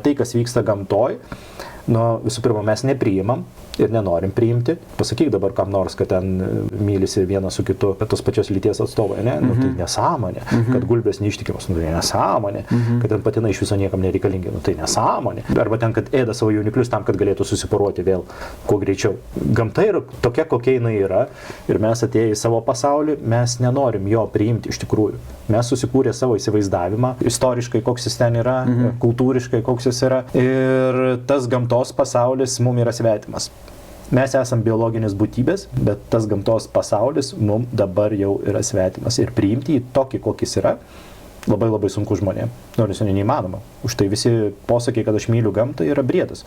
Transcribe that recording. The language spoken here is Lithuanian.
Tai, kas vyksta gamtoj, visų pirma, mes nepriimam ir nenorim priimti. Pasakyk dabar kam nors, kad ten mylisi vienas su kitu, tos pačios lyties atstovai, ne? Tai nesąmonė. Kad gulbės neištikimos, tai nesąmonė. Kad ten patinai iš viso niekam nereikalingi, tai nesąmonė. Arba ten, kad ėda savo jauniklius tam, kad galėtų susiporuoti vėl kuo greičiau. Gamta yra tokia, kokia jinai yra ir mes atėję į savo pasaulį, mes nenorim jo priimti iš tikrųjų. Mes susikūrė savo įsivaizdavimą, istoriškai koks jis ten yra, kultūriškai koks jis yra ir tas gamtos pasaulis mums yra svetimas. Mes esam biologinės būtybės, bet tas gamtos pasaulis mums dabar jau yra svetimas ir priimti jį tokį, kokis yra, labai labai sunku žmonėm. Nors neįmanoma. Už tai visi posakiai, kad aš myliu gamtą, yra briedas.